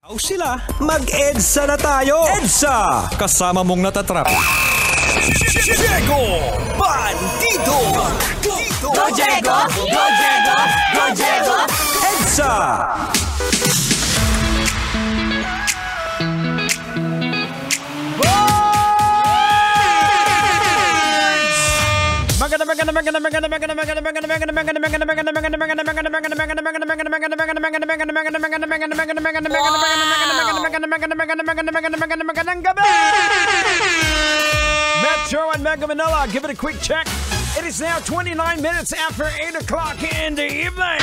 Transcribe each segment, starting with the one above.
Sila, mag-EDSA na tayo! EDSA! Kasama mong natatrap. Diego Bandido! Go Diego! Go Diego! Go Diego! EDSA! Magandang gabi! Metro and Mega Manila, give it a quick check. It is now 29 minutes after 8 o'clock in the evening.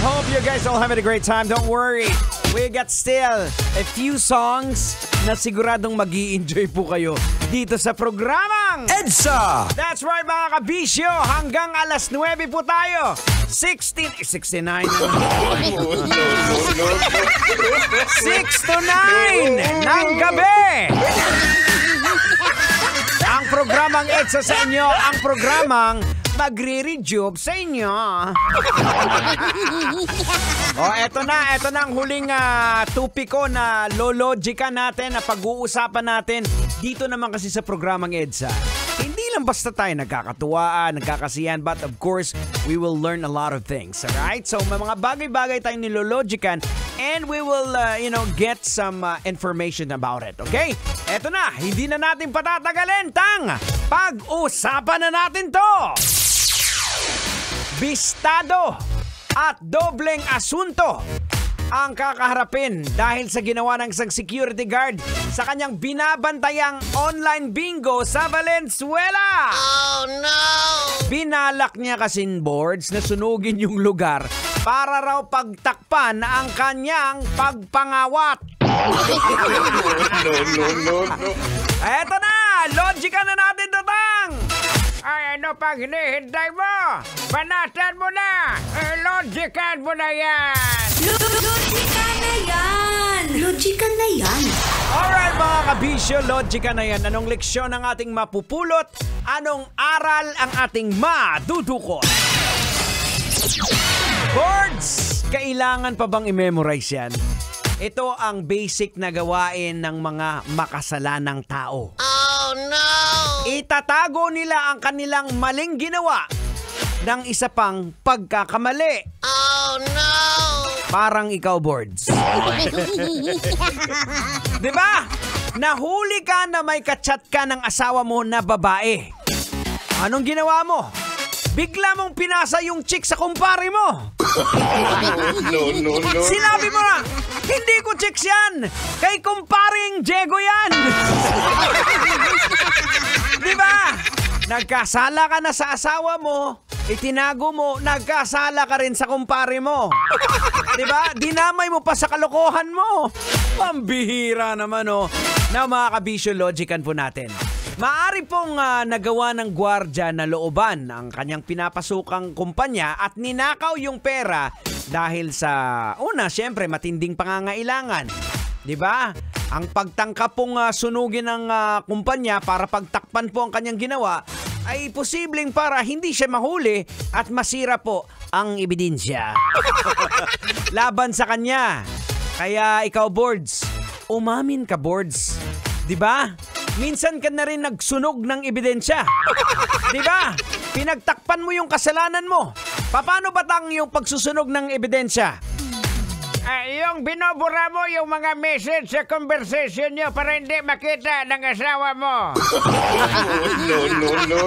Hope you guys all having a great time. Don't worry, we got still a few songs na siguradong mag-i-enjoy po kayo dito sa programang EDSA! That's right mga kabisyo, hanggang alas 9 po tayo. 69 6 to 9 ng gabi. Ang programang EDSA sa inyo, ang programang magre-rejob sa inyo. Eto na ang huling tupiko na lologica natin, na pag-uusapan natin dito naman kasi sa programang EDSA. Hindi lang basta tayo nagkakatuwaan, nagkakasiyan, but of course, we will learn a lot of things, alright? So, may mga bagay-bagay tayong nilologican and we will, get some information about it, okay? Eto na, hindi na natin patatagalin, pag-usapan na natin to! Bistado at dobleng asunto ang kakaharapin dahil sa ginawa ng isang security guard sa kanyang binabantayang online bingo sa Valenzuela. Oh no! Binalak niya kasing boards na sunugin yung lugar para raw pagtakpan ang kanyang pagpangawat. No. Eto na! Logika na natin, Tatang! Ay, ano pang hinihintay mo? Banatan mo na! Logikan mo na yan! Logika na yan! Alright mga kabisyo, logika na yan. Anong leksyon ang ating mapupulot? Anong aral ang ating madudukot? Boards! Kailangan pa bang i-memorize yan? Ito ang basic na gawain ng mga makasalanang tao. Oh no! Itatago nila ang kanilang maling ginawa ng isa pang pagkakamali. Oh no! Parang ikaw, Boards. Diba? Nahuli ka na may kachat ka ng asawa mo na babae. Anong ginawa mo? Bigla mong pinasa yung chick sa kumpare mo. No. Sinabi mo na, hindi ko chicks yan. Kay kumparing Diego yan. Diba? Nagkasala ka na sa asawa mo, itinago mo, nagkasala ka rin sa kumpare mo. Diba? Dinamay mo pa sa kalokohan mo. Pambihira naman, na mga kabisyo, logican po natin. Maari pong nagawa ng gwardya na looban ang kanyang pinapasukang kumpanya at ninakaw yung pera dahil sa, syempre, matinding pangangailangan. Diba? Ang pagtangka pong sunugin ng kumpanya para pagtakpan po ang kanyang ginawa ay posibleng para hindi siya mahuli at masira po ang ebidensya. Laban sa kanya. Kaya ikaw, Boards, umamin ka, Boards. Diba? Minsan ka na rin nagsunog ng ebidensya. Diba? Pinagtakpan mo yung kasalanan mo. Paano ba yung pagsusunog ng ebidensya? Yung binobura mo yung mga message sa conversation nyo para hindi makita ng asawa mo. No.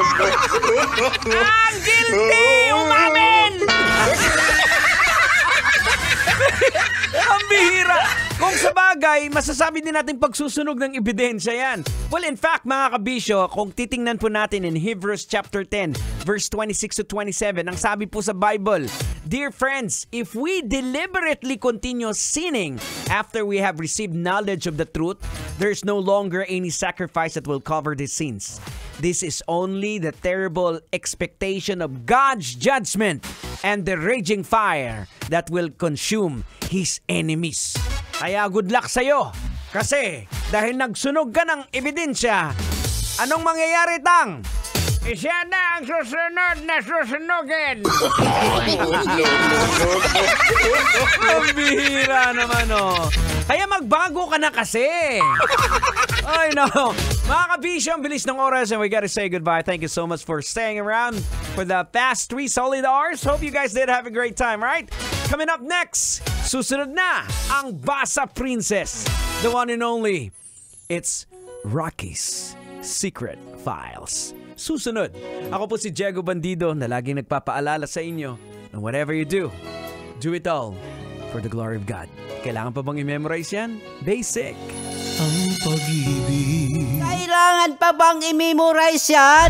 Ang guilty! Umamin! Ang bihira! Kung sa bagay, masasabi din natin pagsusunog ng ebidensya yan. Well, in fact, mga kabisyo, kung titingnan po natin in Hebrews chapter 10, verse 26 to 27, ang sabi po sa Bible, Dear friends, if we deliberately continue sinning after we have received knowledge of the truth, there's no longer any sacrifice that will cover these sins. This is only the terrible expectation of God's judgment and the raging fire that will consume His enemies. Kaya good luck sa'yo. Kasi dahil nagsunog ka ng ebidensya, anong mangyayari, Tang? Siya na ang susunod na susunugin. Ang bihira naman, oh. Kaya magbago ka na kasi. Ay, no. Mga kabisyo, ang bilis ng oras and we gotta say goodbye. Thank you so much for staying around for the past 3 solid hours. Hope you guys did have a great time, right? Coming up next, susunod na ang Basa Princess. The one and only. It's Rocky's Secret Files. Susunod, ako po si Diego Bandido na laging nagpapaalala sa inyo na whatever you do it all for the glory of God. Kailangan pa bang i-memorize yan? Basic. Ang pag-ibig. Kailangan pa bang i-memorize yan?